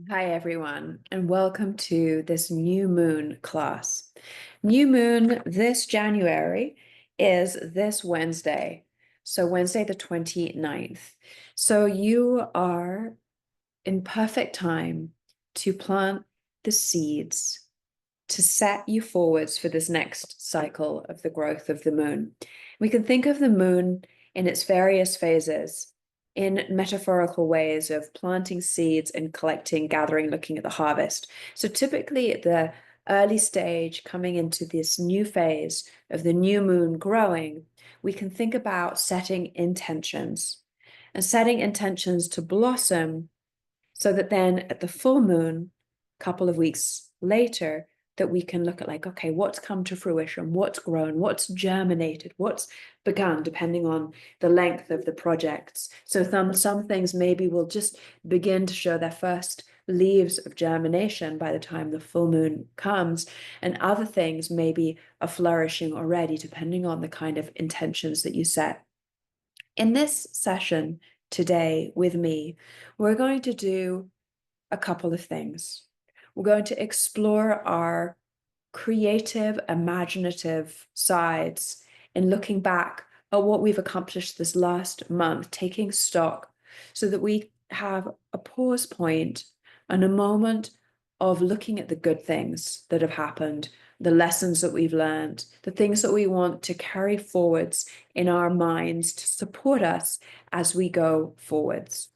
Hi, everyone, and welcome to this new moon class. New moon this January is this Wednesday, so Wednesday the 29th. So you are in perfect time to plant the seeds to set you forwards for this next cycle of the growth of the moon. We can think of the moon in its various phases in metaphorical ways of planting seeds and collecting, gathering, looking at the harvest. So typically at the early stage, coming into this new phase of the new moon growing, we can think about setting intentions and setting intentions to blossom so that then at the full moon, a couple of weeks later, that we can look at like, okay, what's come to fruition, what's grown, what's germinated, what's begun, depending on the length of the projects. So some things maybe will just begin to show their first leaves of germination by the time the full moon comes, and other things maybe are flourishing already, depending on the kind of intentions that you set. In this session today with me, we're going to do a couple of things. We're going to explore our creative, imaginative sides in looking back at what we've accomplished this last month, taking stock so that we have a pause point and a moment of looking at the good things that have happened, the lessons that we've learned, the things that we want to carry forwards in our minds to support us as we go forwards.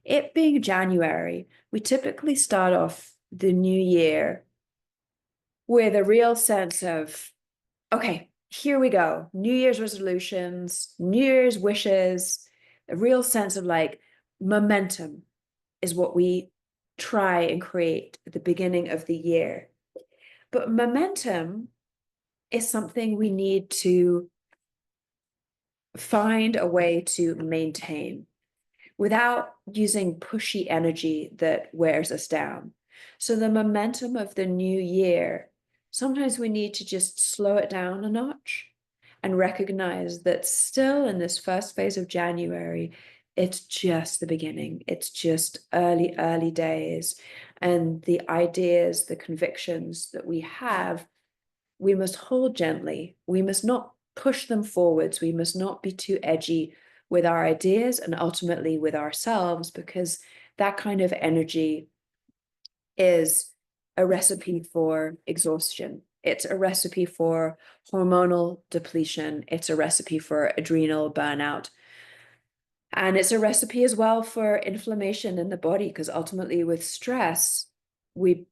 It being January, we typically start off the new year with a real sense of, okay, here we go. New Year's resolutions, New Year's wishes, a real sense of like momentum is what we try and create at the beginning of the year. But momentum is something we need to find a way to maintain without using pushy energy that wears us down. So the momentum of the new year, sometimes we need to just slow it down a notch and recognize that still in this first phase of January, it's just the beginning. It's just early days. And the ideas, the convictions that we have, we must hold gently. We must not push them forwards. We must not be too edgy with our ideas and ultimately with ourselves, because that kind of energy is a recipe for exhaustion. It's a recipe for hormonal depletion. It's a recipe for adrenal burnout. And it's a recipe as well for inflammation in the body, because ultimately, with stress, we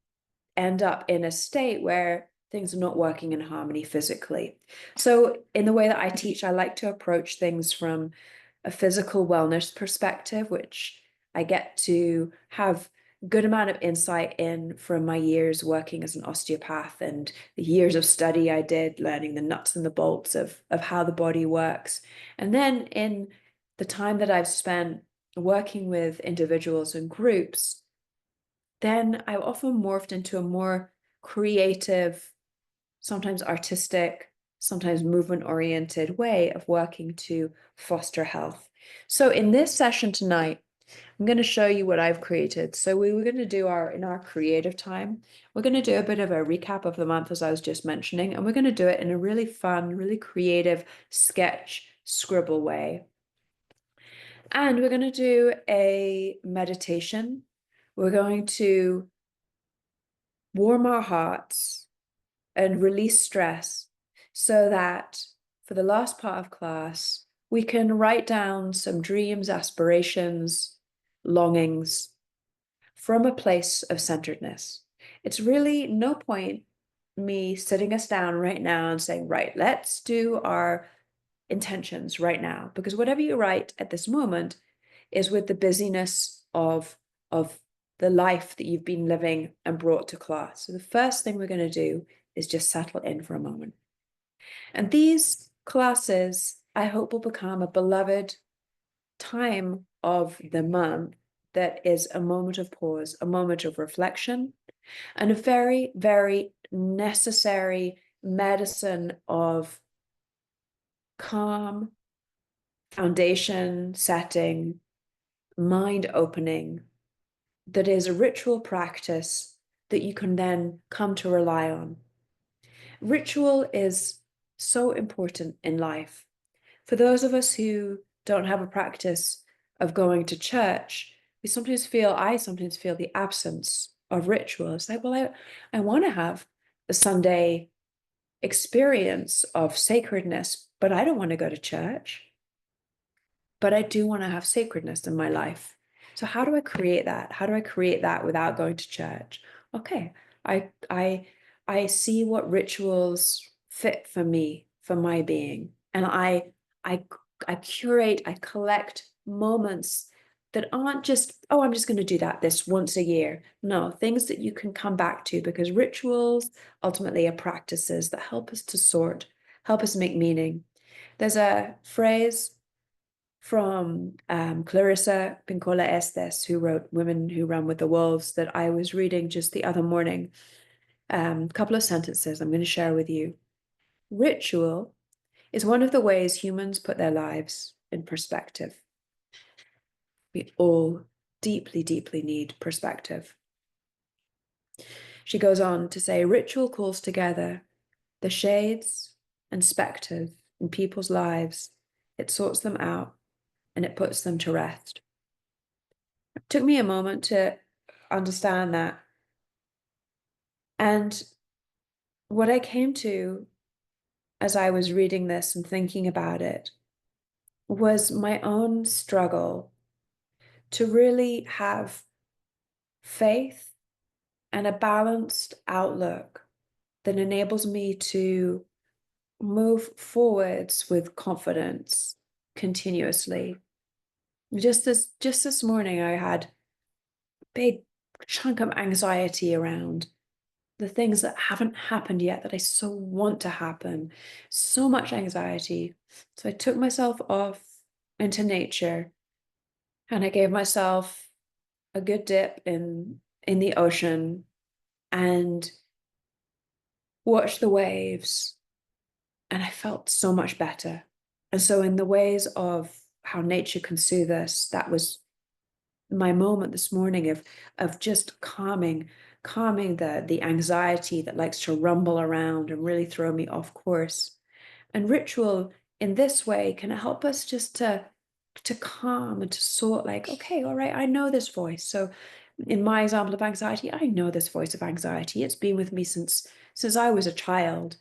end up in a state where things are not working in harmony physically. So, in the way that I teach, I like to approach things from a physical wellness perspective, which I get to have a good amount of insight in from my years working as an osteopath and the years of study I did learning the nuts and the bolts of how the body works. And then in the time that I've spent working with individuals and groups, then I often morphed into a more creative, sometimes artistic, sometimes movement oriented way of working to foster health. So in this session tonight, I'm going to show you what I've created. So we were going to do in our creative time, we're going to do a bit of a recap of the month, as I was just mentioning, and we're going to do it in a really fun, really creative sketch scribble way. And we're going to do a meditation. We're going to warm our hearts and release stress so that for the last part of class, we can write down some dreams, aspirations, longings from a place of centeredness. It's really no point me sitting us down right now and saying, right, let's do our intentions right now, because whatever you write at this moment is with the busyness of the life that you've been living and brought to class. So the first thing we're going to do is just settle in for a moment. And these classes, I hope, will become a beloved time of the month that is a moment of pause, a moment of reflection, and a very, very necessary medicine of calm, foundation setting, mind opening, that is a ritual practice that you can then come to rely on. Ritual is so important in life. For those of us who don't have a practice of going to church, I sometimes feel the absence of ritual. It's like, well, I want to have a Sunday experience of sacredness, but I don't want to go to church. But I do want to have sacredness in my life. So how do I create that? How do I create that without going to church? Okay, I see what rituals fit for me, for my being, and I I curate, I collect moments that aren't just, oh, I'm just going to do that this once a year. No, things that you can come back to, because rituals ultimately are practices that help us to sort, help us make meaning. There's a phrase from Clarissa Pinkola Estes, who wrote Women Who Run with the Wolves, that I was reading just the other morning. A couple of sentences I'm going to share with you. Ritual is one of the ways humans put their lives in perspective. We all deeply, deeply need perspective. She goes on to say, ritual calls together the shades and spectres in people's lives. It sorts them out and it puts them to rest. It took me a moment to understand that. And what I came to as I was reading this and thinking about it was my own struggle to really have faith and a balanced outlook that enables me to move forwards with confidence continuously. Just this morning, I had a big chunk of anxiety around the things that haven't happened yet that I so want to happen. So much anxiety. So I took myself off into nature and I gave myself a good dip in the ocean and watched the waves, and I felt so much better. And so in the ways of how nature can soothe us, that was my moment this morning of just calming the anxiety that likes to rumble around and really throw me off course. And ritual in this way can help us just to calm and to sort, like, okay, all right, I know this voice. So in my example of anxiety, I know this voice of anxiety. It's been with me since I was a child.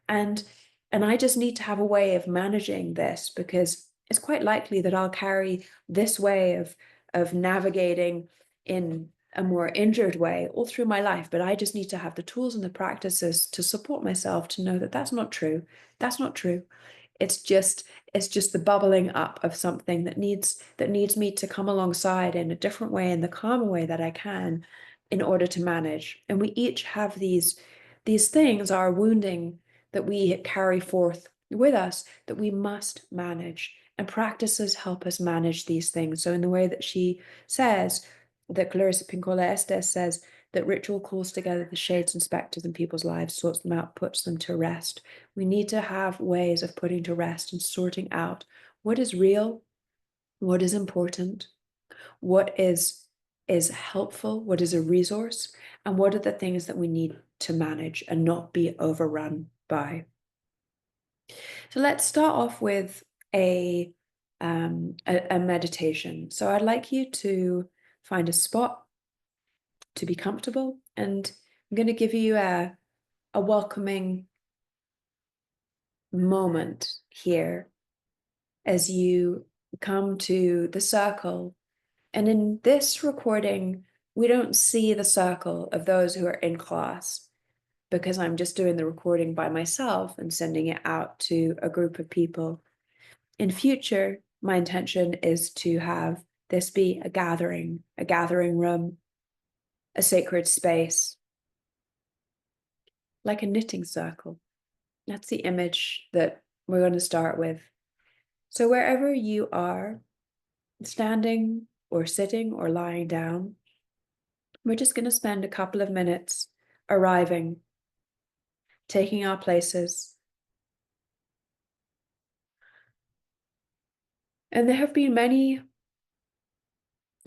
And and I just need to have a way of managing this, because it's quite likely that I'll carry this way of navigating in a more injured way all through my life. But I just need to have the tools and the practices to support myself to know that that's not true. That's not true. It's just the bubbling up of something that needs me to come alongside in a different way, in the calmer way that I can, in order to manage. And we each have these things, our wounding, that we carry forth with us, that we must manage. And practices help us manage these things. So in the way that she says, that Clarissa Pinkola Estes says, that ritual calls together the shades and spectres in people's lives, sorts them out, puts them to rest. We need to have ways of putting to rest and sorting out what is real, what is important, what is helpful, what is a resource, and what are the things that we need to manage and not be overrun by. So let's start off with a meditation. So I'd like you to find a spot to be comfortable, and I'm going to give you a welcoming moment here as you come to the circle. And in this recording, we don't see the circle of those who are in class, because I'm just doing the recording by myself and sending it out to a group of people. In future, my intention is to have this be a gathering room, a sacred space, like a knitting circle. That's the image that we're going to start with. So wherever you are, standing or sitting or lying down, we're just going to spend a couple of minutes arriving, taking our places. And there have been many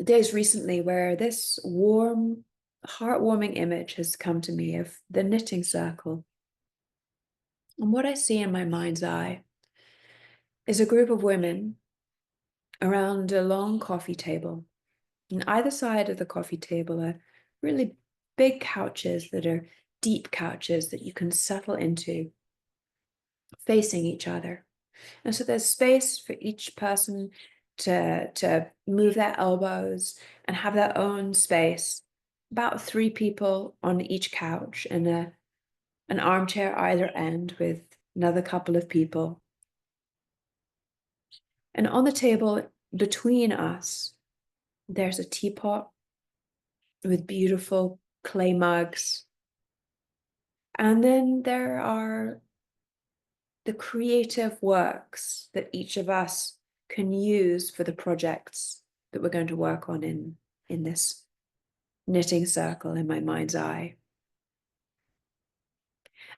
days recently where this warm, heartwarming image has come to me of the knitting circle. And what I see in my mind's eye is a group of women around a long coffee table. And either side of the coffee table are really big couches that are deep couches that you can settle into, facing each other. And so there's space for each person to move their elbows and have their own space. About 3 people on each couch and an armchair either end with another couple of people. And on the table between us, there's a teapot with beautiful clay mugs. And then there are the creative works that each of us can use for the projects that we're going to work on in this knitting circle in my mind's eye.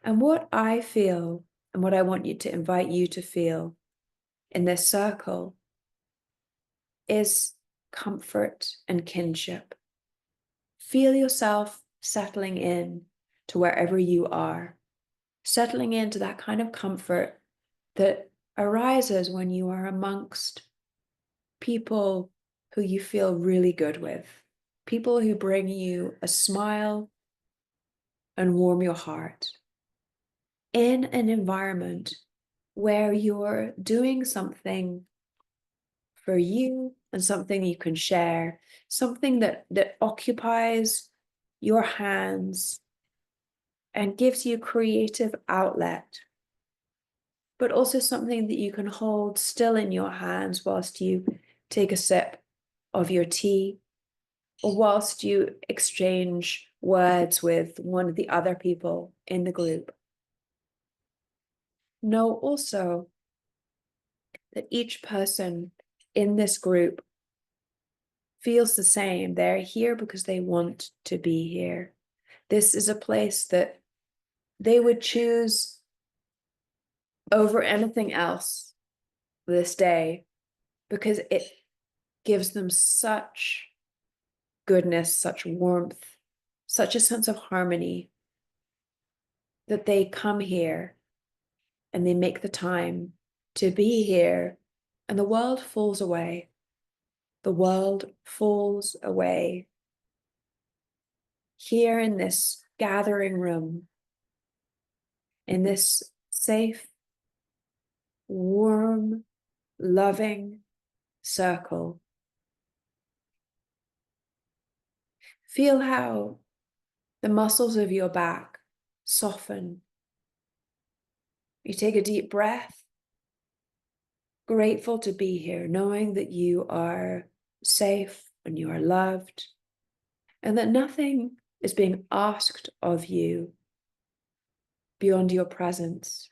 And what I feel, and what I want you to invite you to feel in this circle, is comfort and kinship. Feel yourself settling in to wherever you are, settling into that kind of comfort that arises when you are amongst people who you feel really good with, people who bring you a smile and warm your heart, in an environment where you're doing something for you and something you can share, something that occupies your hands and gives you creative outlet, but also something that you can hold still in your hands whilst you take a sip of your tea, or whilst you exchange words with one of the other people in the group. Know also that each person in this group feels the same. They're here because they want to be here. This is a place that they would choose over anything else this day because it gives them such goodness, such warmth, such a sense of harmony that they come here and they make the time to be here, and the world falls away. The world falls away. Here in this gathering room, in this safe, warm, loving circle, feel how the muscles of your back soften. You take a deep breath, grateful to be here, knowing that you are safe and you are loved, and that nothing is being asked of you beyond your presence,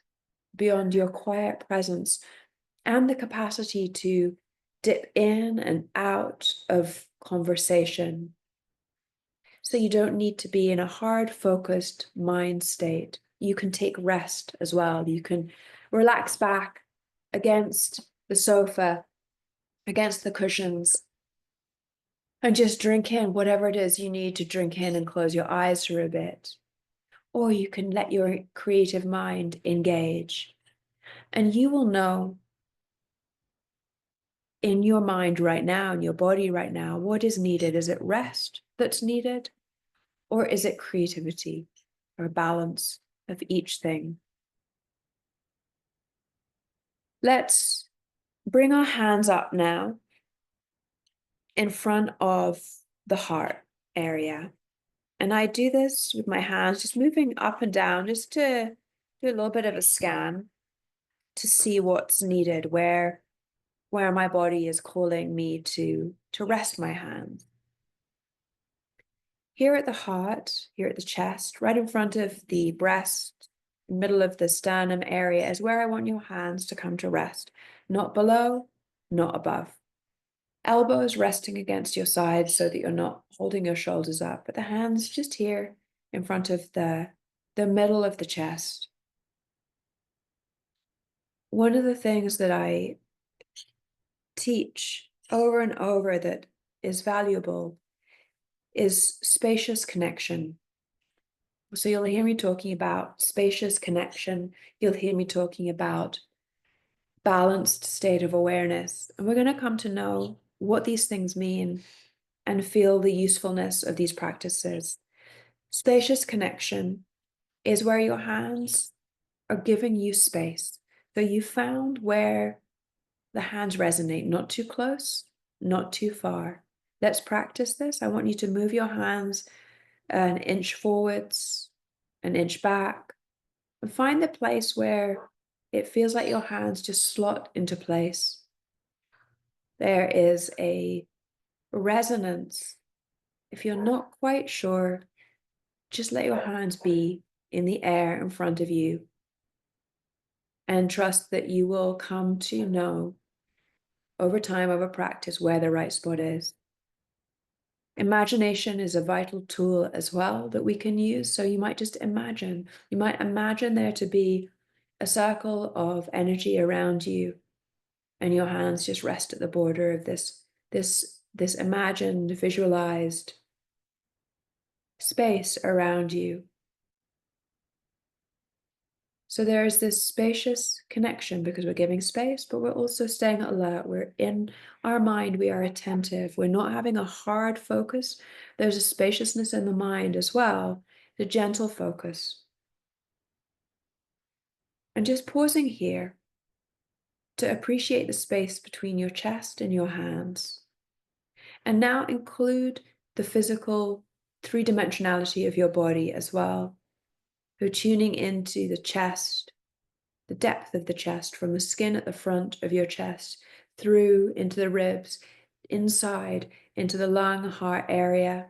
beyond your quiet presence, and the capacity to dip in and out of conversation. So you don't need to be in a hard, focused mind state. You can take rest as well. You can relax back against the sofa, against the cushions, and just drink in whatever it is you need to drink in and close your eyes for a bit. Or you can let your creative mind engage. And you will know in your mind right now, in your body right now, what is needed. Is it rest that's needed? Or is it creativity or balance of each thing? Let's bring our hands up now in front of the heart area. And I do this with my hands, just moving up and down, just to do a little bit of a scan to see what's needed, where my body is calling me to rest my hands. Here at the heart, here at the chest, right in front of the breast, middle of the sternum area is where I want your hands to come to rest. Not below, not above. Elbows resting against your sides so that you're not holding your shoulders up, but the hands just here in front of the middle of the chest. One of the things that I teach over and over that is valuable is spacious connection. So you'll hear me talking about spacious connection. You'll hear me talking about balanced state of awareness. And we're going to come to know what these things mean and feel the usefulness of these practices. Spacious connection is where your hands are giving you space. So you found where the hands resonate, not too close, not too far. Let's practice this. I want you to move your hands an inch forwards, an inch back, and find the place where it feels like your hands just slot into place. There is a resonance. If you're not quite sure, just let your hands be in the air in front of you and trust that you will come to know over time, over practice, where the right spot is. Imagination is a vital tool as well that we can use. So you might just imagine, you might imagine there to be a circle of energy around you, and your hands just rest at the border of this imagined, visualized space around you. So there is this spacious connection because we're giving space, but we're also staying alert. We're in our mind, we are attentive. We're not having a hard focus. There's a spaciousness in the mind as well, the gentle focus. And just pausing here to appreciate the space between your chest and your hands. And now include the physical three-dimensionality of your body as well. So tuning into the chest, the depth of the chest, from the skin at the front of your chest, through into the ribs, inside, into the lung, heart area,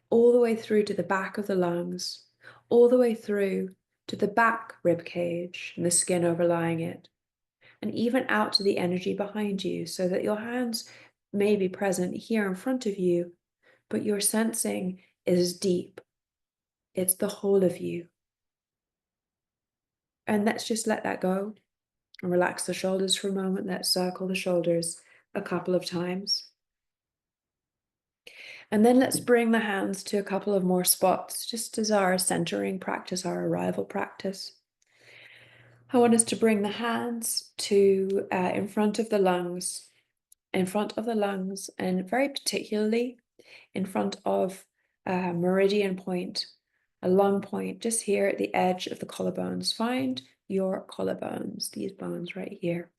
all the way through to the back of the lungs, all the way through to the back rib cage and the skin overlying it, and even out to the energy behind you, so that your hands may be present here in front of you, but your sensing is deep. It's the whole of you. And let's just let that go and relax the shoulders for a moment. Let's circle the shoulders a couple of times. And then let's bring the hands to a couple of more spots, just as our centering practice, our arrival practice. I want us to bring the hands to in front of the lungs, and very particularly in front of a meridian point, a lung point, just here at the edge of the collarbones. Find your collarbones, these bones right here.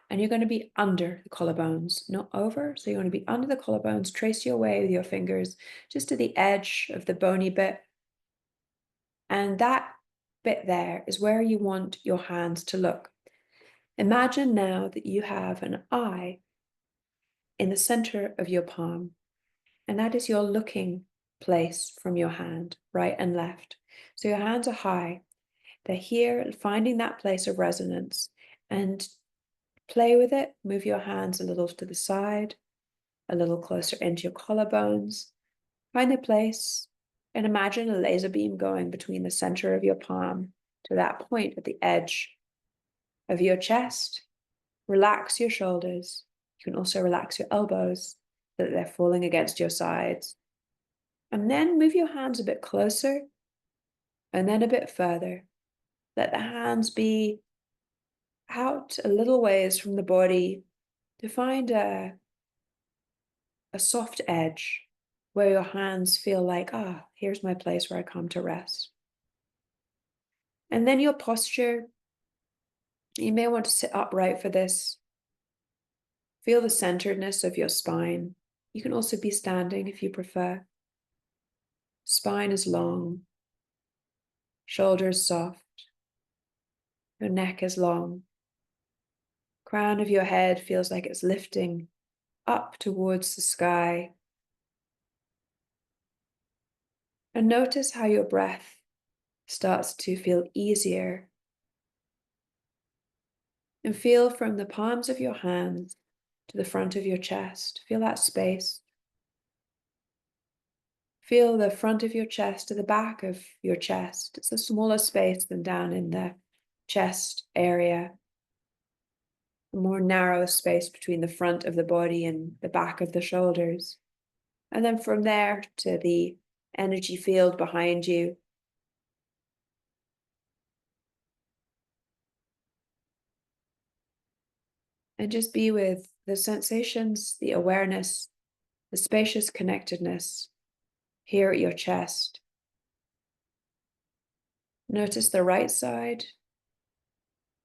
And you're going to be under the collarbones, not over. So you're going to be under the collarbones. Trace your way with your fingers just to the edge of the bony bit. And that bit there is where you want your hands to look. Imagine now that you have an eye in the center of your palm, and that is your looking place from your hand, right and left. So your hands are high. They're here, finding that place of resonance, and play with it. Move your hands a little to the side, a little closer into your collarbones. Find the place and imagine a laser beam going between the center of your palm to that point at the edge of your chest. Relax your shoulders. You can also relax your elbows so that they're falling against your sides. And then move your hands a bit closer and then a bit further. Let the hands be out a little ways from the body to find a soft edge where your hands feel like, here's my place where I come to rest. And then your posture, you may want to sit upright for this. Feel the centeredness of your spine. You can also be standing if you prefer. Spine is long, shoulders soft, your neck is long. Crown of your head feels like it's lifting up towards the sky. And notice how your breath starts to feel easier. And feel from the palms of your hands to the front of your chest. Feel that space. Feel the front of your chest to the back of your chest. It's a smaller space than down in the chest area. A more narrow space between the front of the body and the back of the shoulders. And then from there to the energy field behind you. And just be with the sensations, the awareness, the spacious connectedness here at your chest. Notice the right side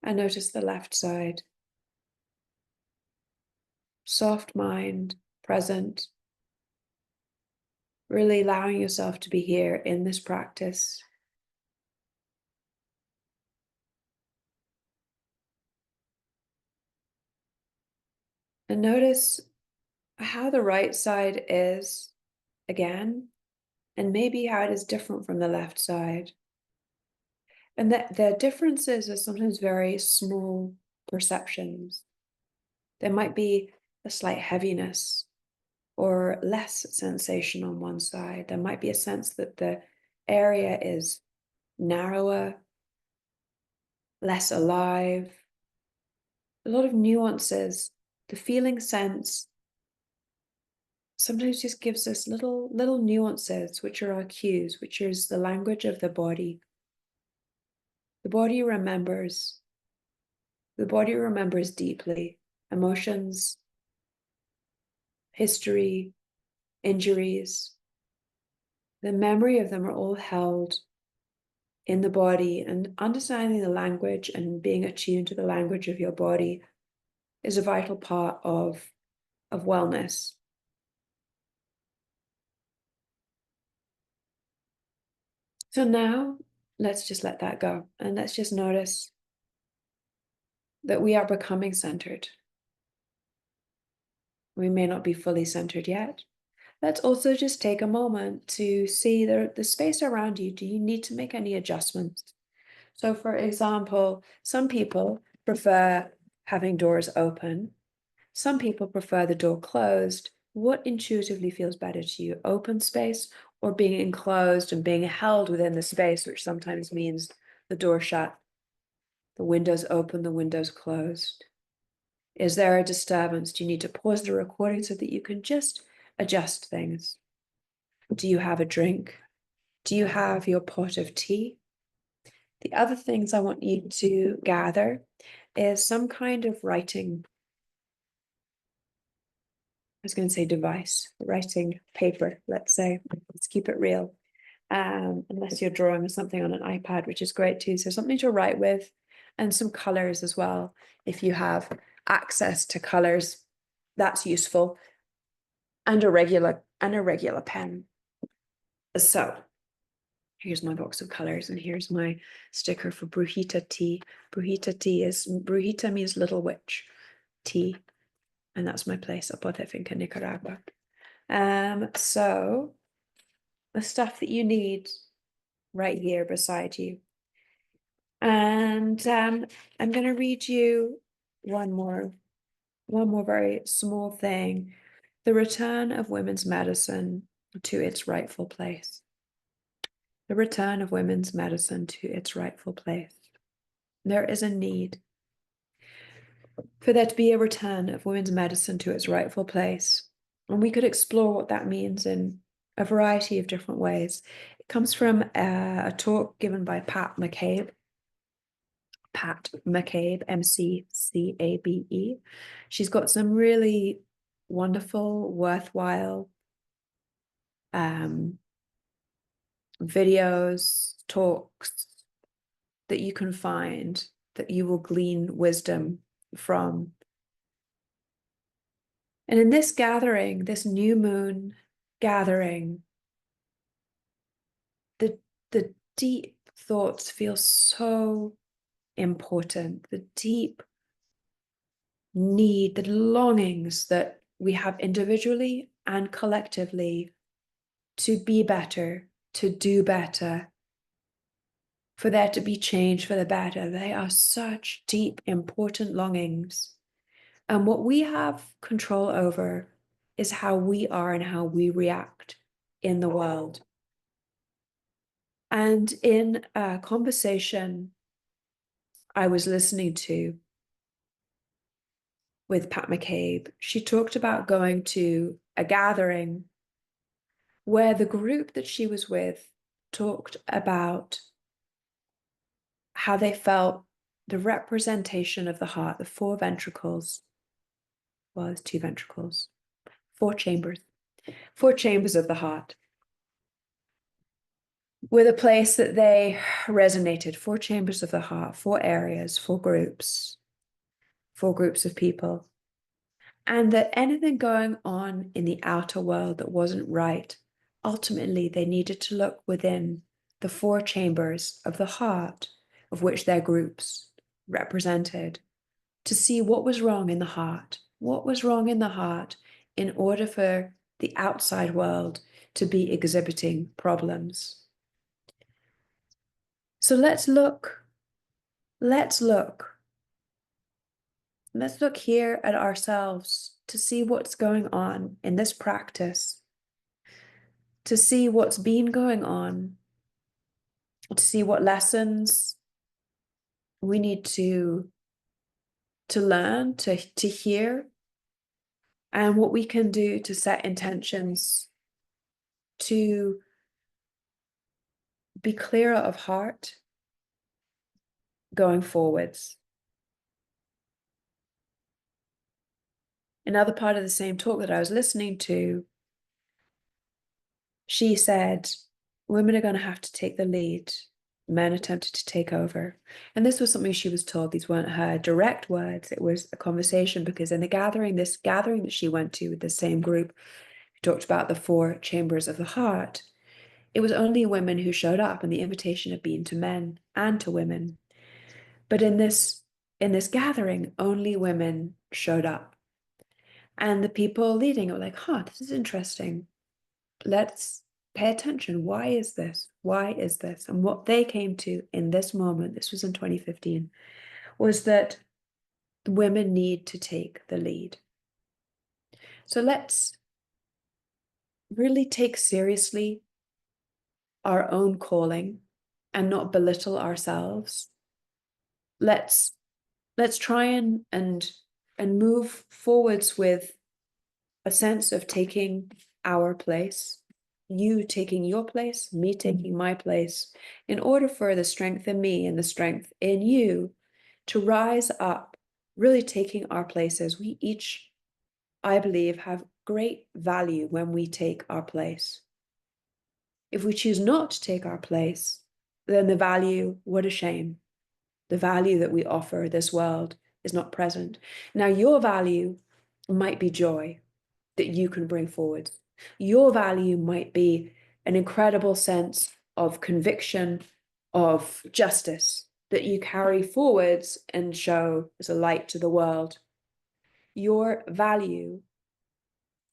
and notice the left side. Soft mind, present, really allowing yourself to be here in this practice. And notice how the right side is again, and maybe how it is different from the left side. And that the differences are sometimes very small perceptions. There might be a slight heaviness or less sensation on one side. There might be a sense that the area is narrower, less alive, a lot of nuances. The feeling sense sometimes just gives us little nuances, which are our cues, which is the language of the body. The body remembers. The body remembers deeply emotions, history, injuries. The memory of them are all held in the body, and understanding the language and being attuned to the language of your body is a vital part of wellness. So now let's just let that go, and let's just notice that we are becoming centered. We may not be fully centered yet. Let's also just take a moment to see the space around you. Do you need to make any adjustments? So for example, some people prefer having doors open. Some people prefer the door closed. What intuitively feels better to you? Open space or being enclosed and being held within the space, which sometimes means the door shut, the windows open, the windows closed? Is there a disturbance? Do you need to pause the recording so that you can just adjust things? Do you have a drink? Do you have your pot of tea? The other things I want you to gather is some kind of writing. I was going to say device, writing paper, let's say. Let's keep it real. Unless you're drawing something on an iPad, which is great too. So something to write with, and some colors as well. If you have access to colors, that's useful. And a regular pen. So here's my box of colors, and here's my sticker for Brujita tea. Brujita means little witch tea, and that's my place, Apotefinca, Nicaragua. So the stuff that you need right here beside you. And I'm going to read you one more very small thing. The return of women's medicine to its rightful place. The return of women's medicine to its rightful place. There is a need for there to be a return of women's medicine to its rightful place. And we could explore what that means in a variety of different ways. It comes from a talk given by Pat McCabe. Pat McCabe, McCabe. She's got some really wonderful, worthwhile videos, talks that you can find that you will glean wisdom from. And in this gathering, this new moon gathering, the deep thoughts feel so important. The deep need, the longings that we have individually and collectively to be better, to do better, for there to be change for the better. They are such deep, important longings. And what we have control over is how we are and how we react in the world. And in a conversation I was listening to with Pat McCabe, she talked about going to a gathering where the group that she was with talked about how they felt the representation of the heart, the four ventricles, well, there's two ventricles, four chambers of the heart, were the place that they resonated. Four chambers of the heart, four areas, four groups of people. And that anything going on in the outer world that wasn't right, ultimately they needed to look within the four chambers of the heart, of which their groups represented, to see what was wrong in the heart. What was wrong in the heart in order for the outside world to be exhibiting problems. So let's look here at ourselves to see what's going on in this practice, to see what's been going on, to see what lessons we need to learn, to hear, and what we can do to set intentions to be clearer of heart going forwards. Another part of the same talk that I was listening to, she said, women are going to have to take the lead. Men attempted to take over. And this was something she was told. These weren't her direct words. It was a conversation, because in the gathering, this gathering that she went to with the same group, who talked about the four chambers of the heart, it was only women who showed up, and the invitation had been to men and to women. But in this gathering, only women showed up. And the people leading were like, this is interesting. Let's pay attention. Why is this? Why is this? And what they came to in this moment, this was in 2015, was that women need to take the lead. So let's really take seriously our own calling and not belittle ourselves. Let's try and move forwards with a sense of taking our place, you taking your place, me taking my place, in order for the strength in me and the strength in you to rise up, really taking our places. We each, I believe, have great value when we take our place. If we choose not to take our place, then the value, what a shame. The value that we offer this world is not present. Now, your value might be joy that you can bring forward. Your value might be an incredible sense of conviction, of justice that you carry forwards and show as a light to the world. Your value,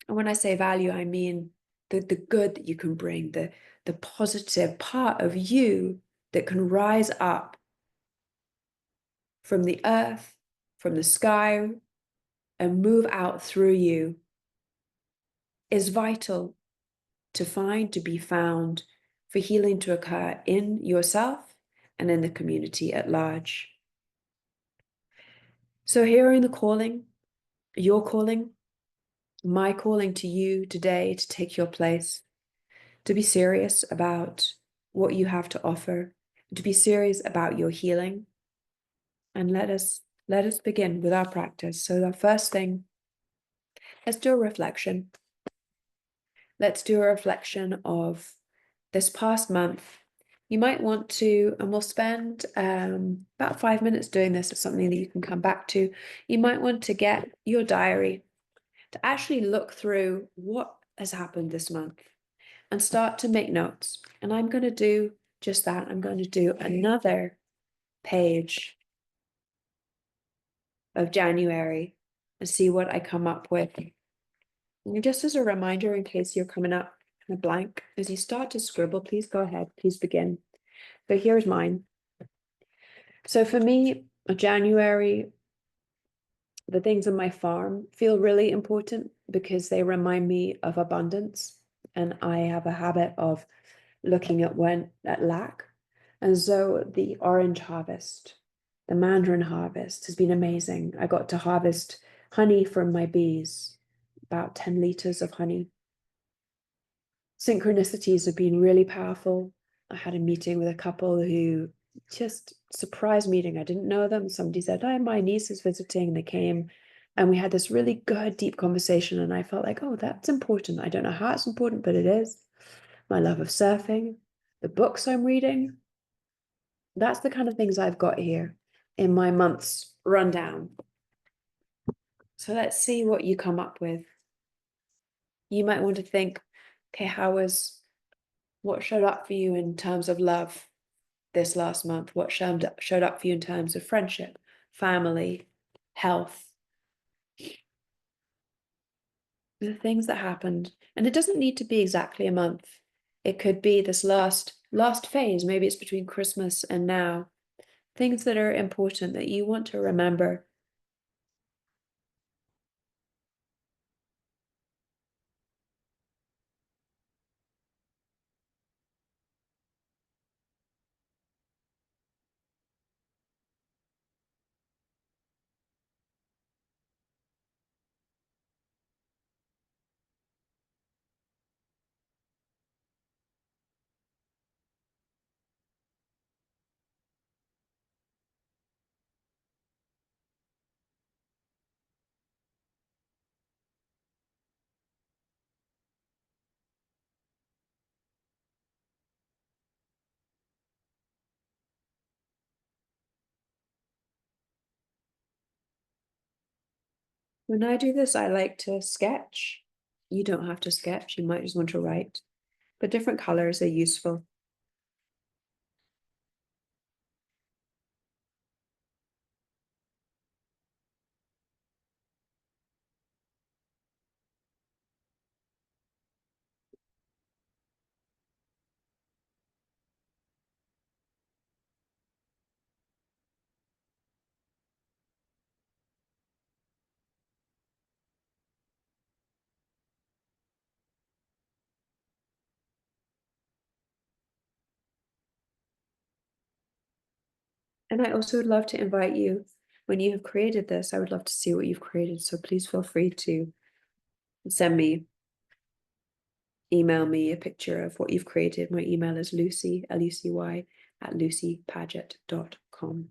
and when I say value, I mean the good that you can bring, the positive part of you that can rise up from the earth, from the sky, and move out through you, is vital to find, to be found, for healing to occur in yourself and in the community at large. So hearing the calling, your calling, my calling to you today to take your place, to be serious about what you have to offer, to be serious about your healing. And let us begin with our practice. So the first thing, let's do a reflection. Let's do a reflection of this past month. You might want to, and we'll spend about 5 minutes doing this. It's something that you can come back to. You might want to get your diary to actually look through what has happened this month and start to make notes. And I'm going to do just that. I'm going to do another page of January and see what I come up with. And just as a reminder, in case you're coming up kind of blank, as you start to scribble, please go ahead, please begin. So here's mine. So for me, January, the things on my farm feel really important because they remind me of abundance. And I have a habit of looking at lack. And so the orange harvest, the mandarin harvest has been amazing. I got to harvest honey from my bees, about 10 liters of honey. Synchronicities have been really powerful. I had a meeting with a couple who just surprise meeting. I didn't know them. Somebody said, "Hi, my niece is visiting." They came and we had this really good, deep conversation. And I felt like, oh, that's important. I don't know how it's important, but it is. My love of surfing, the books I'm reading. That's the kind of things I've got here in my month's rundown. So let's see what you come up with. You might want to think, okay, what showed up for you in terms of love this last month? What showed up for you in terms of friendship, family, health, the things that happened? And it doesn't need to be exactly a month. It could be this last phase. Maybe it's between Christmas and now. Things that are important that you want to remember. When I do this, I like to sketch. You don't have to sketch, you might just want to write, but different colors are useful. And I also would love to invite you, when you have created this, I would love to see what you've created. So please feel free to send me, email me a picture of what you've created. My email is Lucy, Lucy, at lucypaget.com.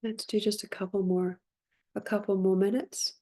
Let's do just a couple more minutes.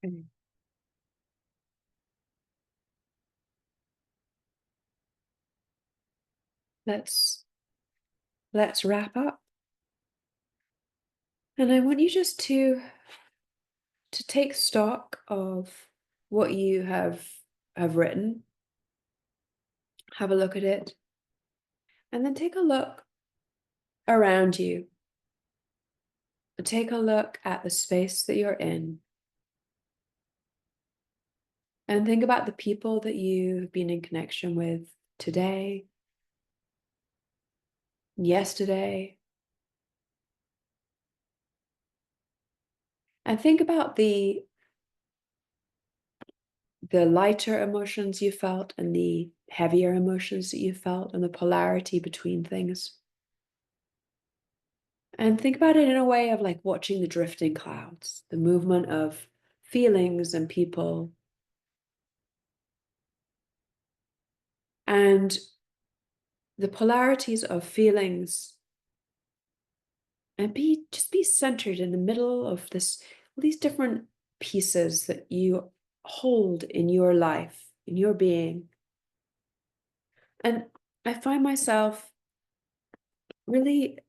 Okay. Let's wrap up. And I want you just to to take stock of what you have written, have a look at it, and then take a look around you. Take a look at the space that you're in. And think about the people that you've been in connection with today, yesterday. And think about the lighter emotions you felt and the heavier emotions that you felt and the polarity between things. And think about it in a way of like watching the drifting clouds, the movement of feelings and people. And the polarities of feelings, and just be centered in the middle of these different pieces that you hold in your life, in your being. And I find myself really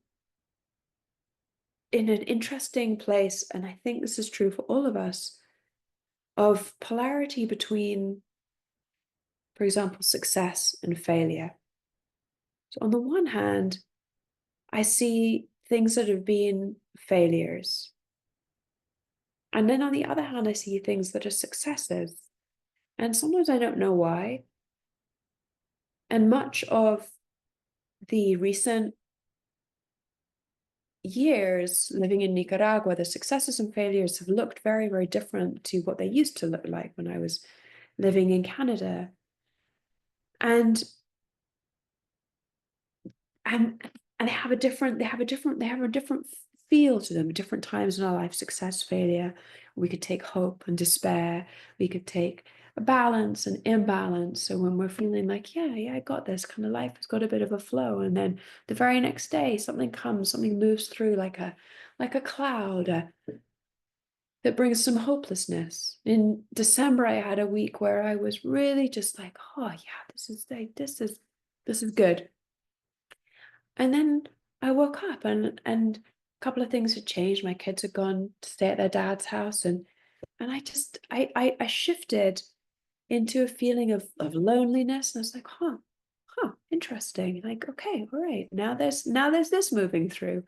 in an interesting place, and I think this is true for all of us, of polarity between, for example, success and failure. So on the one hand, I see things that have been failures. And then on the other hand, I see things that are successes. And sometimes I don't know why. And much of the recent years living in Nicaragua, the successes and failures have looked very, very different to what they used to look like when I was living in Canada. And and they have a different feel to them. Different times in our life: success, failure. We could take hope and despair. We could take a balance and imbalance. So when we're feeling like, yeah, I got this, kind of life has got a bit of a flow, and then the very next day something comes, something moves through like a cloud that brings some hopelessness. In December, I had a week where I was really just like, oh yeah, this is good. And then I woke up and a couple of things had changed. My kids had gone to stay at their dad's house, and I shifted into a feeling of loneliness. And I was like, interesting. Like, okay, all right. Now there's this moving through.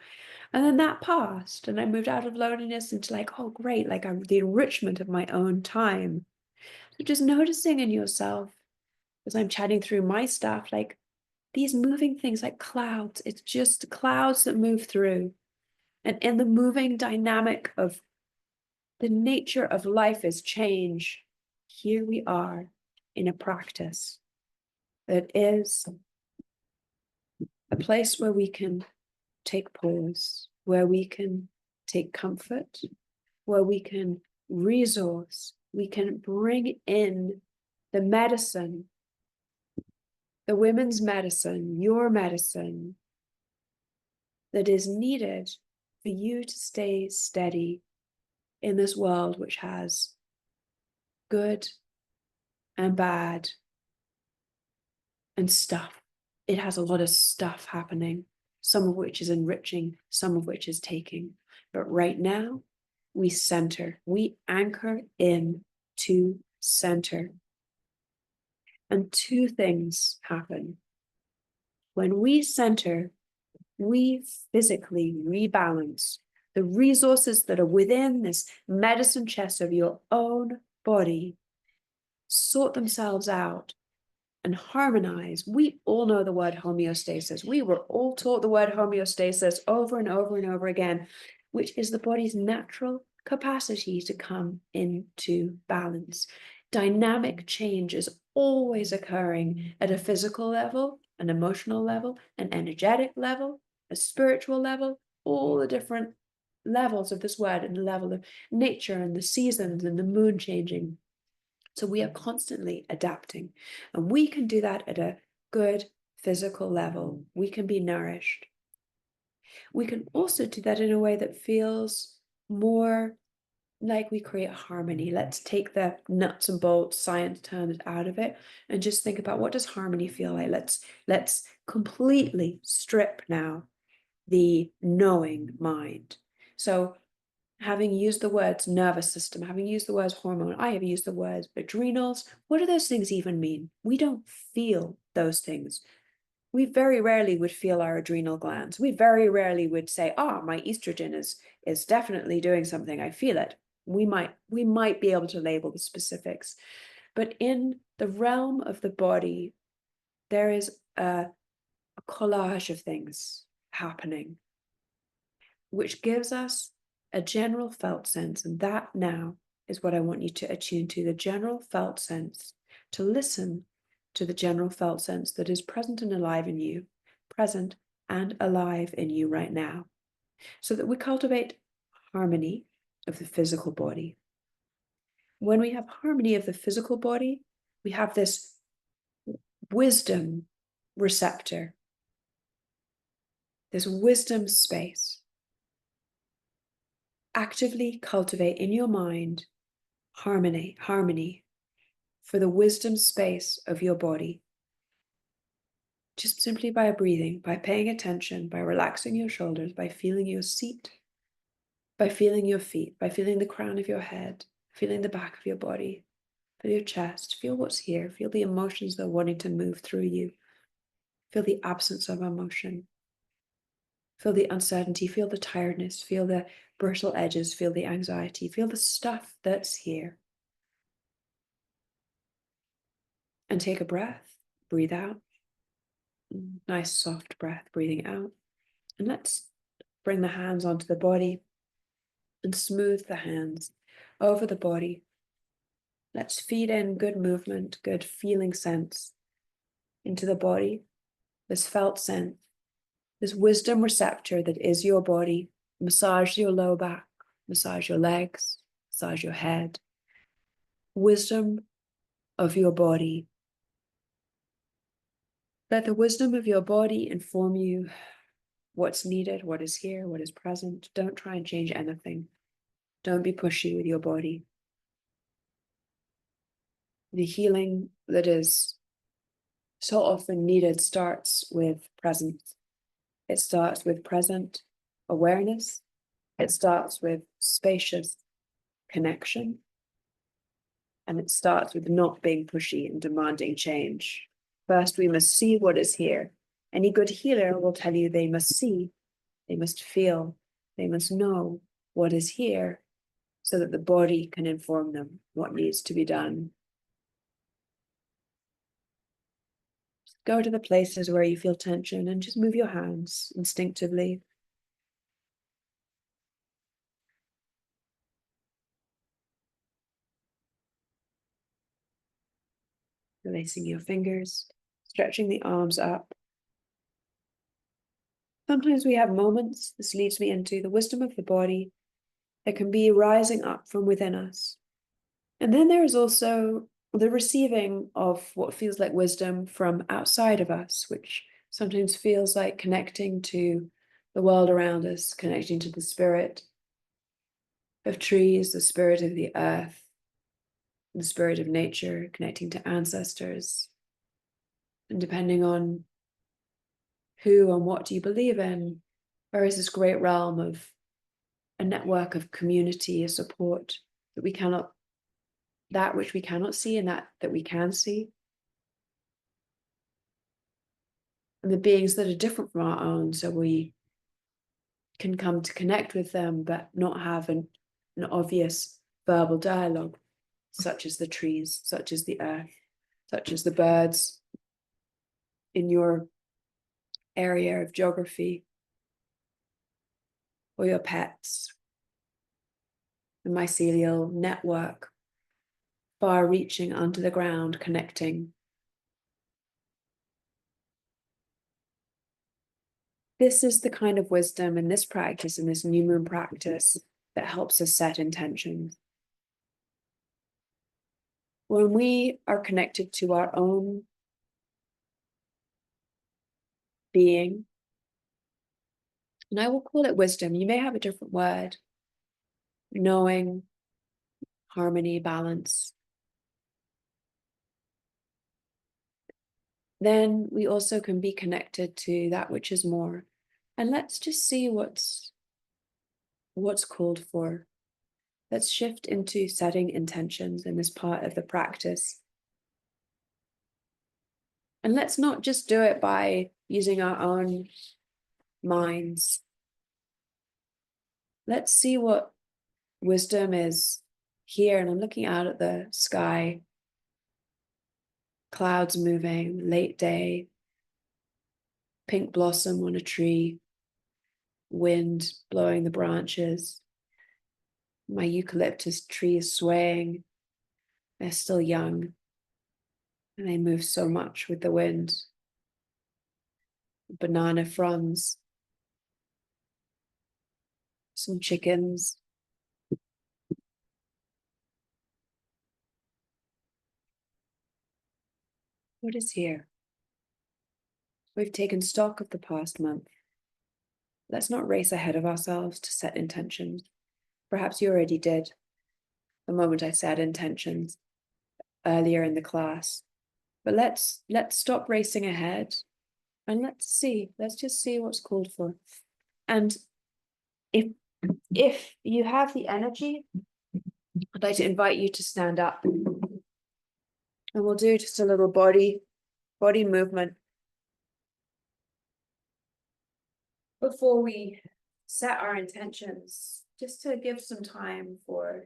And then that passed. And I moved out of loneliness into like, oh great, like the enrichment of my own time. So just noticing in yourself as I'm chatting through my stuff, like these moving things like clouds, it's just clouds that move through. And in the moving dynamic of the nature of life is change, here we are in a practice that is a place where we can take pause, where we can take comfort, where we can resource, we can bring in the medicine, the women's medicine, your medicine, that is needed for you to stay steady in this world which has good and bad and stuff. It has a lot of stuff happening, some of which is enriching, some of which is taking. But right now, we center, we anchor in to center. And two things happen. When we center, we physically rebalance the resources that are within this medicine chest of your own body, sort themselves out and harmonize. We all know the word homeostasis. We were all taught the word homeostasis over and over and over again, which is the body's natural capacity to come into balance. Dynamic change is always occurring at a physical level, an emotional level, an energetic level, a spiritual level, all the different levels of this word, and the level of nature and the seasons and the moon changing. So we are constantly adapting, and we can do that at a good physical level. We can be nourished. We can also do that in a way that feels more like we create harmony. Let's take the nuts and bolts science terms out of it and just think about, what does harmony feel like? Let's completely strip now the knowing mind. So having used the words nervous system, having used the words hormone, I have used the words adrenals. What do those things even mean? We don't feel those things. We very rarely would feel our adrenal glands. We very rarely would say, my estrogen is definitely doing something. I feel it. We might be able to label the specifics. But in the realm of the body, there is a collage of things happening, which gives us a general felt sense. And that now is what I want you to attune to, the general felt sense, to listen to the general felt sense that is present and alive in you, present and alive in you right now, so that we cultivate harmony of the physical body. When we have harmony of the physical body, we have this wisdom receptor, this wisdom space. Actively cultivate in your mind harmony for the wisdom space of your body. Just simply by breathing, by paying attention, by relaxing your shoulders, by feeling your seat, by feeling your feet, by feeling the crown of your head, feeling the back of your body, feel your chest, feel what's here, feel the emotions that are wanting to move through you, feel the absence of emotion, feel the uncertainty, feel the tiredness, feel the brittle edges, feel the anxiety, feel the stuff that's here. And take a breath, breathe out. Nice soft breath, breathing out. And let's bring the hands onto the body and smooth the hands over the body. Let's feed in good movement, good feeling sense into the body, this felt sense, this wisdom receptor that is your body. Massage your low back, massage your legs, massage your head. Wisdom of your body. Let the wisdom of your body inform you what's needed, what is here, what is present. Don't try and change anything. Don't be pushy with your body. The healing that is so often needed starts with presence. It starts with present awareness. It starts with spacious connection. And it starts with not being pushy and demanding change. First, we must see what is here. Any good healer will tell you they must see, they must feel, they must know what is here so that the body can inform them what needs to be done. Go to the places where you feel tension and just move your hands instinctively. Releasing your fingers, stretching the arms up. Sometimes we have moments, this leads me into the wisdom of the body, that can be rising up from within us. And then there is also the receiving of what feels like wisdom from outside of us, which sometimes feels like connecting to the world around us, connecting to the spirit of trees, the spirit of the earth, the spirit of nature, connecting to ancestors. And depending on who and what do you believe in, there is this great realm of a network of community, a support that we cannot, that which we cannot see and that we can see. And the beings that are different from our own, so we can come to connect with them, but not have an obvious verbal dialogue, such as the trees, such as the earth, such as the birds in your area of geography, or your pets. The mycelial network, far reaching under the ground, connecting. This is the kind of wisdom in this practice, in this new moon practice, that helps us set intentions. When we are connected to our own being, and I will call it wisdom, you may have a different word, knowing, harmony, balance, then we also can be connected to that which is more. And let's just see what's called for. let's shift into setting intentions in this part of the practice. And let's not just do it by using our own minds. Let's see what wisdom is here. And I'm looking out at the sky, clouds moving, late day, pink blossom on a tree, wind blowing the branches. My eucalyptus tree is swaying. They're still young, and they move so much with the wind. Banana fronds, some chickens. What is here? We've taken stock of the past month. Let's not race ahead of ourselves to set intentions. Perhaps you already did, the moment I said intentions earlier in the class. But let's stop racing ahead and let's just see what's called for. And if you have the energy, I'd like to invite you to stand up. And we'll do just a little body movement before we set our intentions, just to give some time for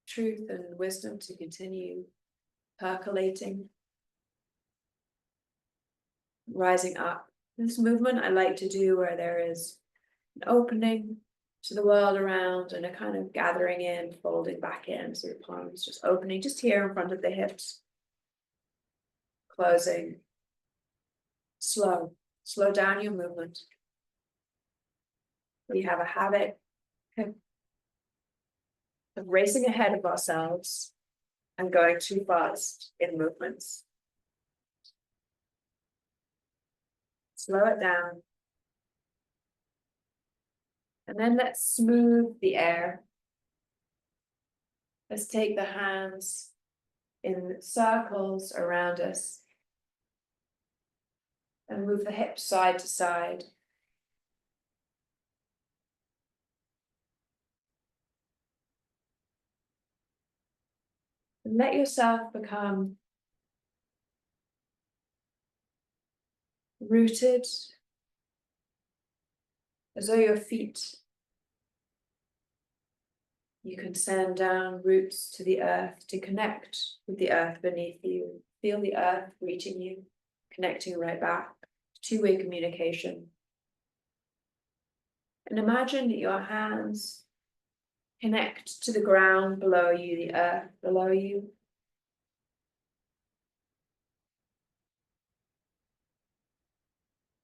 truth and wisdom to continue percolating, rising up. This movement I like to do where there is an opening to the world around and a kind of gathering in, folding back in, so your palms just opening just here in front of the hips, closing. Slow down your movement. We have a habit of racing ahead of ourselves and going too fast in movements. Slow it down. And then let's smooth the air. Let's take the hands in circles around us and move the hips side to side. And let yourself become rooted, as though your feet, you can send down roots to the earth to connect with the earth beneath you. Feel the earth reaching you, connecting right back. Two-way communication. And imagine that your hands connect to the ground below you, the earth below you.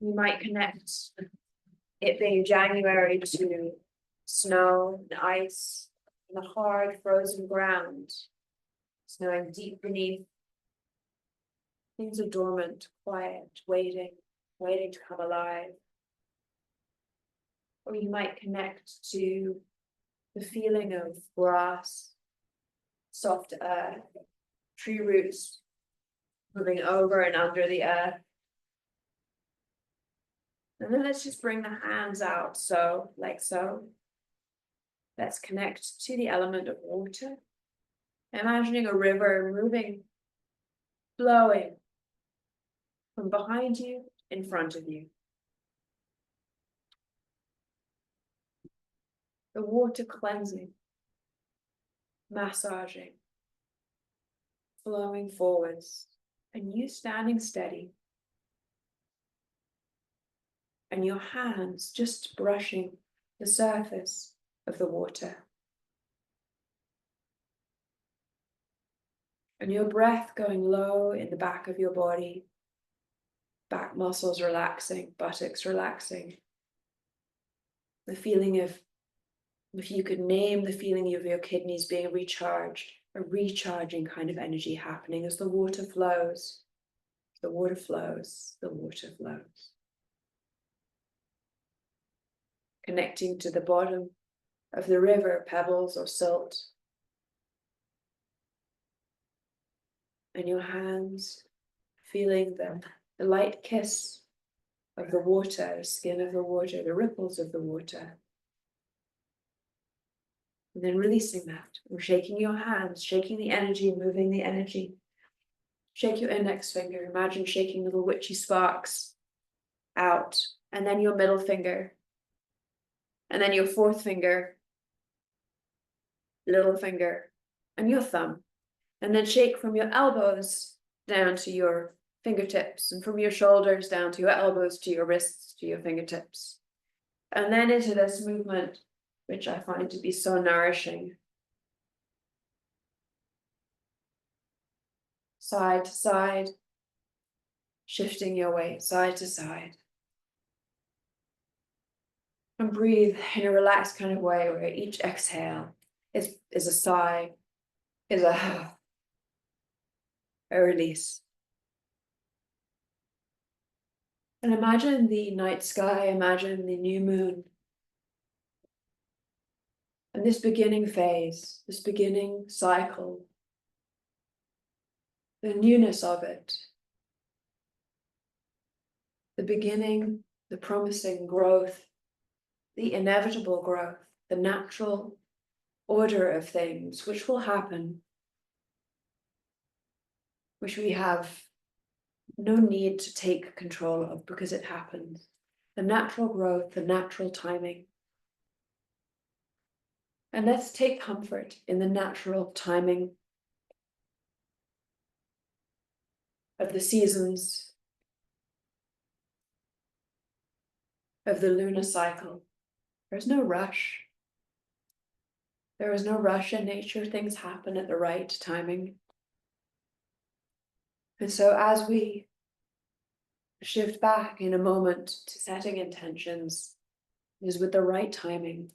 You might connect, it being January, to snow and ice and the hard frozen ground, snowing deep beneath. Things are dormant, quiet, waiting to come alive. Or you might connect to the feeling of grass, soft earth, tree roots moving over and under the earth. And then let's just bring the hands out, so, like so. Let's connect to the element of water. Imagining a river moving, flowing from behind you, in front of you. The water cleansing, massaging, flowing forwards, and you standing steady. And your hands just brushing the surface of the water. And your breath going low in the back of your body, back muscles relaxing, buttocks relaxing. The feeling of, if you could name the feeling of your kidneys being recharged, a recharging kind of energy happening as the water flows. The water flows, the water flows. Connecting to the bottom of the river, pebbles or silt. And your hands feeling the light kiss of the water, the skin of the water, the ripples of the water. And then releasing that. We're shaking your hands, shaking the energy, moving the energy. Shake your index finger. Imagine shaking little witchy sparks out. And then your middle finger. And then your fourth finger. Little finger. And your thumb. And then shake from your elbows down to your fingertips. And from your shoulders down to your elbows, to your wrists, to your fingertips. And then into this movement, which I find to be so nourishing. Side to side, shifting your weight side to side. And breathe in a relaxed kind of way where each exhale is a sigh, is a release. And imagine the night sky, imagine the new moon. And this beginning phase, this beginning cycle, the newness of it, the beginning, the promising growth, the inevitable growth, the natural order of things which will happen, which we have no need to take control of because it happens. The natural growth, the natural timing. And let's take comfort in the natural timing of the seasons, of the lunar cycle. There's no rush. There is no rush in nature. Things happen at the right timing. And so as we shift back in a moment to setting intentions, is with the right timing.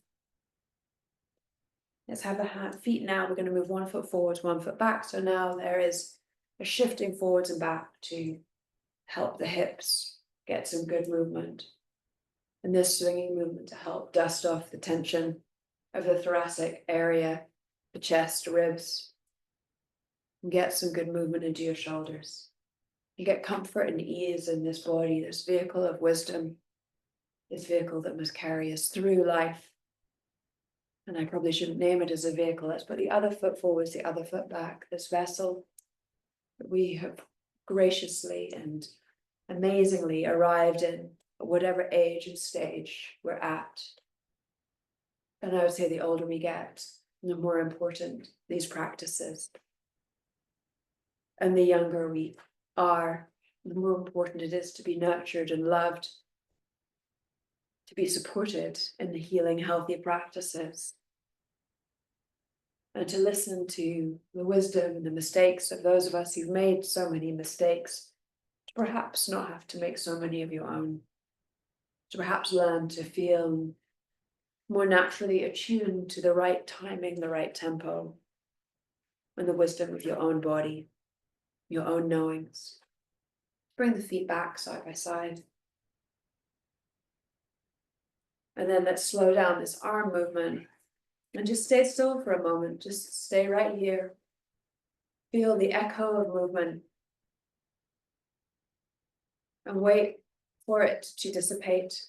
Let's have the feet now. We're going to move 1 foot forwards, 1 foot back. So now there is a shifting forwards and back to help the hips get some good movement. And this swinging movement to help dust off the tension of the thoracic area, the chest, ribs, and get some good movement into your shoulders. You get comfort and ease in this body, this vehicle of wisdom, this vehicle that must carry us through life. And I probably shouldn't name it as a vehicle. Let's put the other foot forwards, the other foot back. This vessel that we have graciously and amazingly arrived in, at whatever age and stage we're at. And I would say the older we get, the more important these practices. And the younger we are, the more important it is to be nurtured and loved, to be supported in the healing, healthy practices, and to listen to the wisdom and the mistakes of those of us who've made so many mistakes, to perhaps not have to make so many of your own, to perhaps learn to feel more naturally attuned to the right timing, the right tempo, and the wisdom of your own body, your own knowings. Bring the feet back side by side. And then let's slow down this arm movement and just stay still for a moment. Just stay right here. Feel the echo of movement and wait for it to dissipate.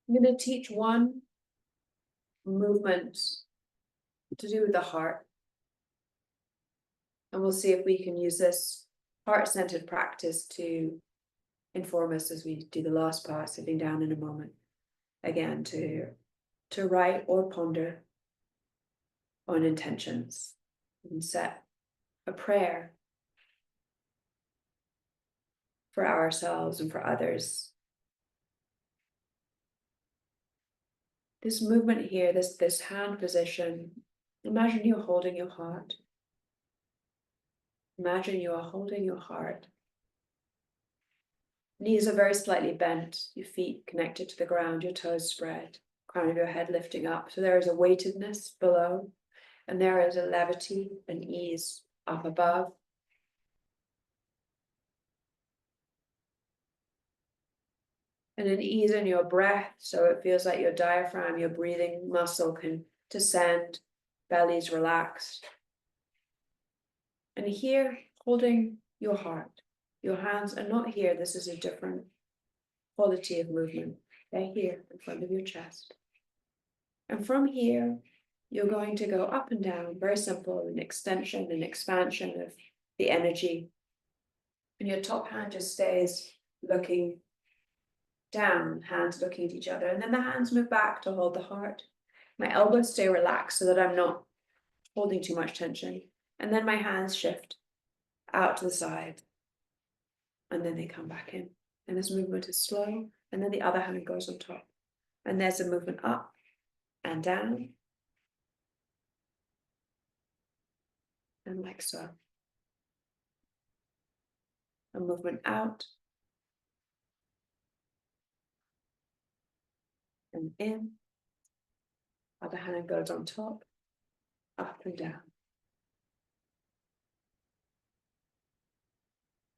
I'm going to teach one movement to do with the heart. And we'll see if we can use this heart-centered practice to inform us as we do the last part, sitting down in a moment. Again, to write or ponder on intentions and set a prayer for ourselves and for others. This movement here, this hand position, imagine you're holding your heart. Imagine you are holding your heart. Knees are very slightly bent, your feet connected to the ground, your toes spread, crown of your head lifting up. So there is a weightedness below, and there is a levity and ease up above. And an ease in your breath, so it feels like your diaphragm, your breathing muscle can descend, belly's relaxed. And here, holding your heart, your hands are not here. This is a different quality of movement. They're here in front of your chest. And from here, you're going to go up and down, very simple, an extension and expansion of the energy. And your top hand just stays looking down, hands looking at each other. And then the hands move back to hold the heart. My elbows stay relaxed so that I'm not holding too much tension. And then my hands shift out to the side. And then they come back in. And this movement is slow. And then the other hand goes on top. And there's a movement up and down. And like so. A movement out and in. Other hand goes on top, up and down.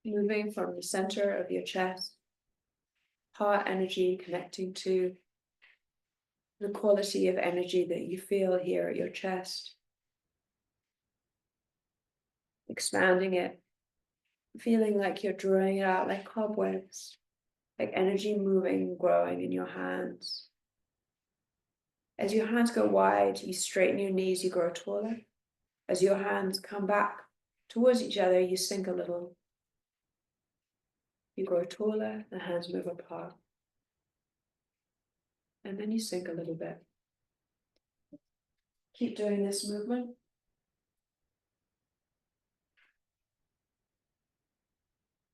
Moving from the center of your chest, heart energy connecting to the quality of energy that you feel here at your chest. Expanding it, feeling like you're drawing it out like cobwebs, like energy moving, growing in your hands. As your hands go wide, you straighten your knees, you grow taller. As your hands come back towards each other, you sink a little. You grow taller, the hands move apart. And then you sink a little bit. Keep doing this movement.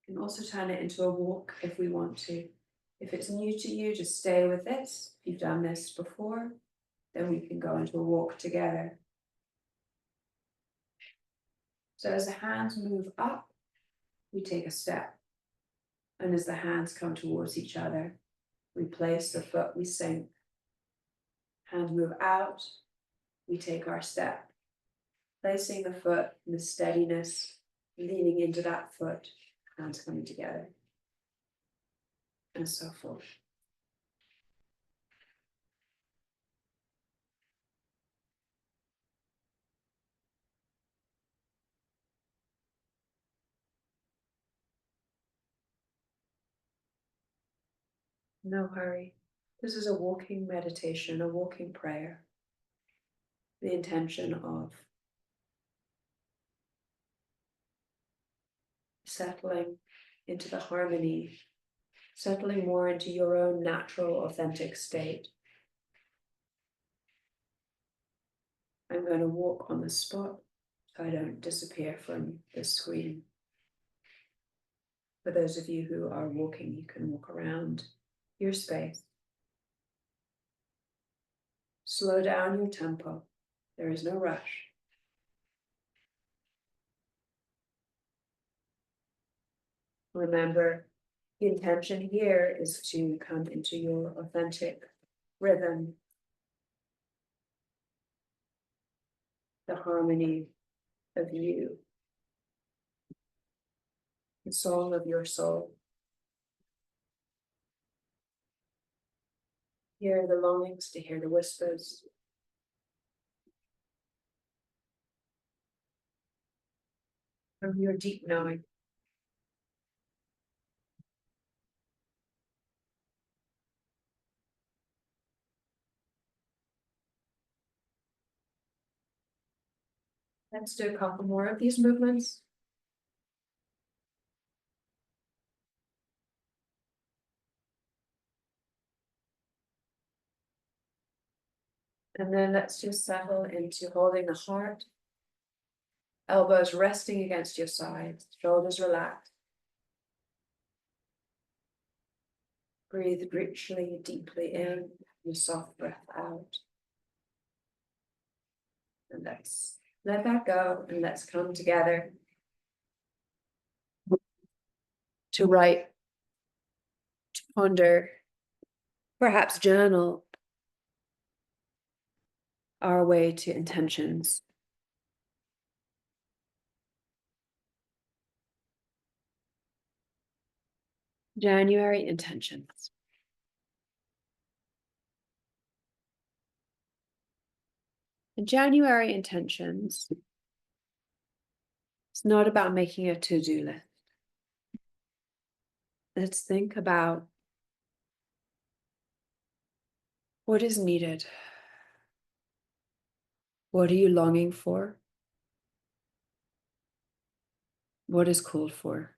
You can also turn it into a walk if we want to. If it's new to you, just stay with this. If you've done this before, then we can go into a walk together. So as the hands move up, we take a step. And as the hands come towards each other, we place the foot, we sink. Hands move out, we take our step. Placing the foot in the steadiness, leaning into that foot, hands coming together. And so forth. No hurry. This is a walking meditation, a walking prayer. The intention of settling into the harmony, settling more into your own natural, authentic state. I'm going to walk on the spot so I don't disappear from the screen. For those of you who are walking, you can walk around your space. Slow down your tempo. There is no rush. Remember, the intention here is to come into your authentic rhythm, the harmony of you, the song of your soul. Hear the longings, to hear the whispers. From your deep knowing. Let's do a couple more of these movements. And then let's just settle into holding the heart. Elbows resting against your sides, shoulders relaxed. Breathe richly, deeply in, and soft breath out. And let's let that go, and let's come together to write, to ponder, perhaps journal our way to intentions. January intentions. And January intentions It's not about making a to-do list. Let's think about what is needed. What are you longing for? What is called for?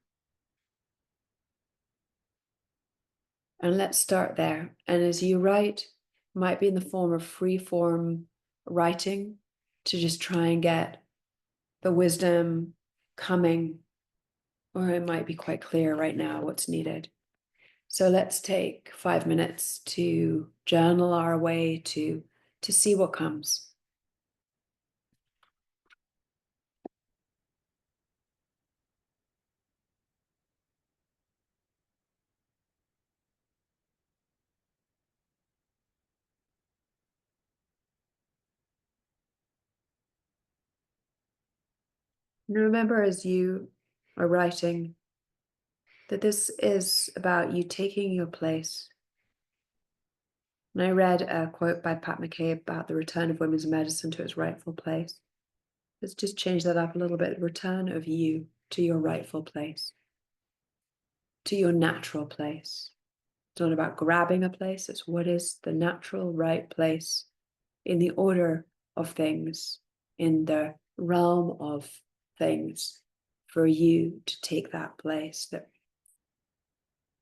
And let's start there. And as you write, might be in the form of free form writing to just try and get the wisdom coming, or it might be quite clear right now what's needed. So let's take 5 minutes to journal our way to see what comes. And remember, as you are writing, that this is about you taking your place. And I read a quote by Pat McKay about the return of women's medicine to its rightful place. Let's just change that up a little bit. Return of you to your rightful place, to your natural place. It's not about grabbing a place, it's what is the natural right place in the order of things, in the realm of things, for you to take that place that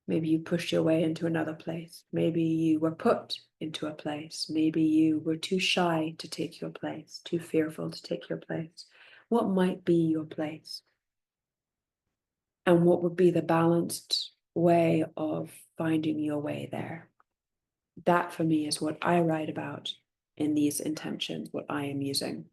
maybe you pushed your way into another place. Maybe you were put into a place. Maybe you were too shy to take your place, too fearful to take your place. What might be your place? And what would be the balanced way of finding your way there? That for me is what I write about in these intentions, what I am using.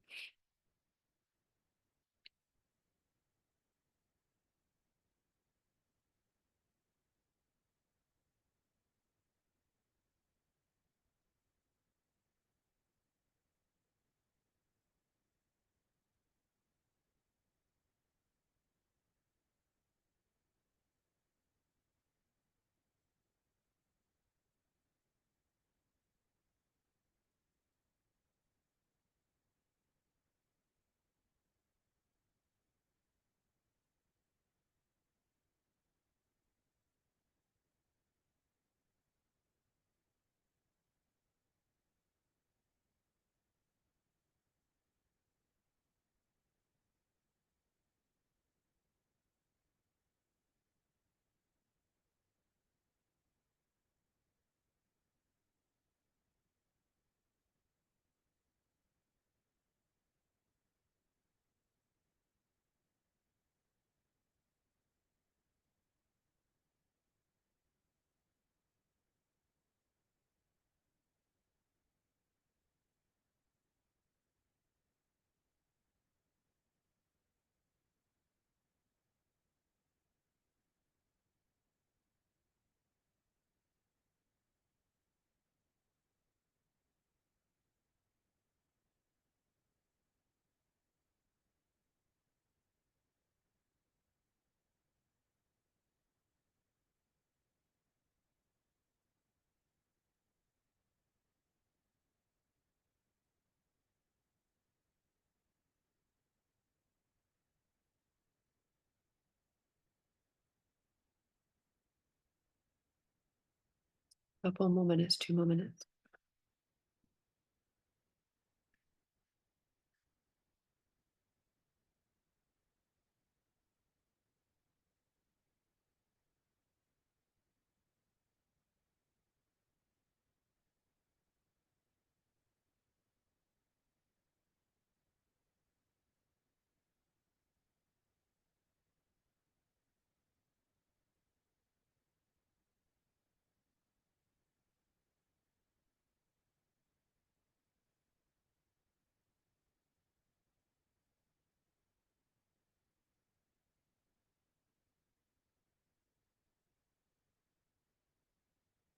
Couple more minutes, 2 more minutes.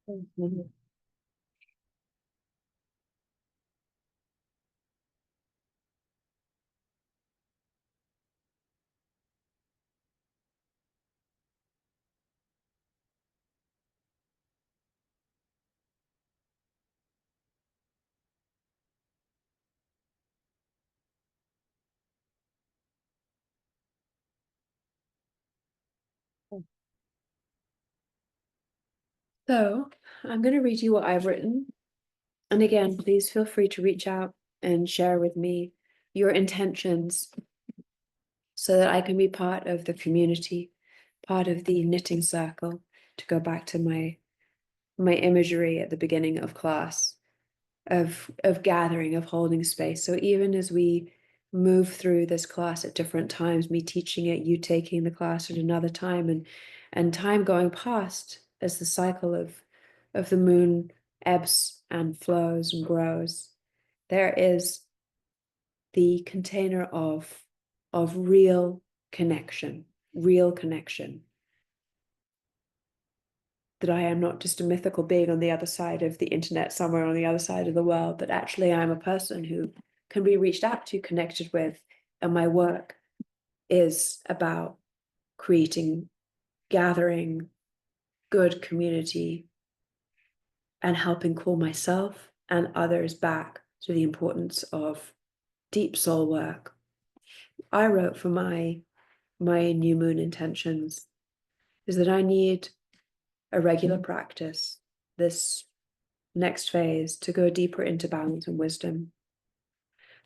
Mhm. So I'm going to read you what I've written. And again, please feel free to reach out and share with me your intentions so that I can be part of the community, part of the knitting circle, to go back to my imagery at the beginning of class of gathering, of holding space. So even as we move through this class at different times, me teaching it, you taking the class at another time, and time going past as the cycle of the moon ebbs and flows and grows, there is the container of real connection, real connection. That I am not just a mythical being on the other side of the internet, somewhere on the other side of the world, but actually I'm a person who can be reached out to, connected with, and my work is about creating, gathering good community and helping call myself and others back to the importance of deep soul work. I wrote for my new moon intentions is that I need a regular practice, this next phase, to go deeper into balance and wisdom,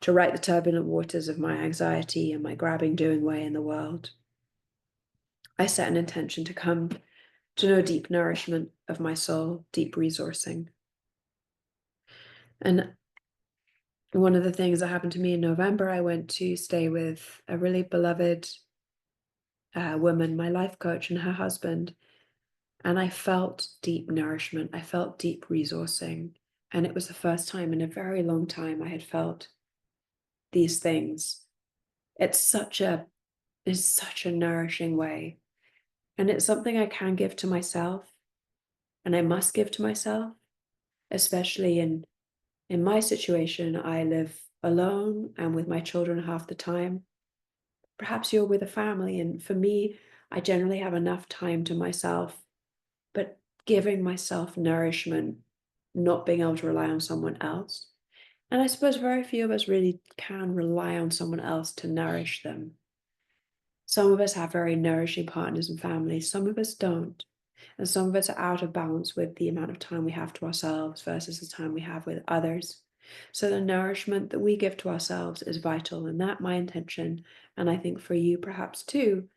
to right the turbulent waters of my anxiety and my grabbing doing way in the world. I set an intention to come to know deep nourishment of my soul, deep resourcing. And one of the things that happened to me in November, I went to stay with a really beloved woman, my life coach, and her husband. And I felt deep nourishment. I felt deep resourcing. And it was the first time in a very long time I had felt these things. It's such a nourishing way. And it's something I can give to myself and I must give to myself, especially in my situation. I live alone and with my children half the time. Perhaps you're with a family, and for me, I generally have enough time to myself, but giving myself nourishment, not being able to rely on someone else. And I suppose very few of us really can rely on someone else to nourish them. Some of us have very nourishing partners and families, some of us don't. And some of us are out of balance with the amount of time we have to ourselves versus the time we have with others. So the nourishment that we give to ourselves is vital, and that my intention, and I think for you perhaps too,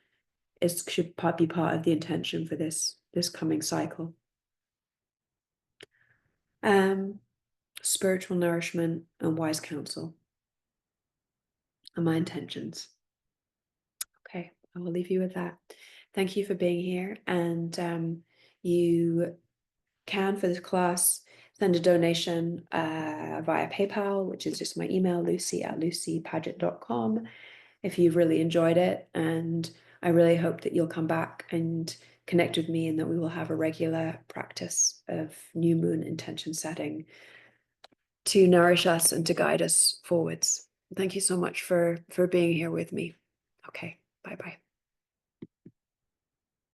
should be part of the intention for this coming cycle. Spiritual nourishment and wise counsel are my intentions. Okay, I will leave you with that. Thank you for being here, and you can, for this class, send a donation via PayPal, which is just my email, lucy@lucypaget.com, if you've really enjoyed it. And I really hope that you'll come back and connect with me and that we will have a regular practice of new moon intention setting to nourish us and to guide us forwards. Thank you so much for being here with me. Okay, bye-bye.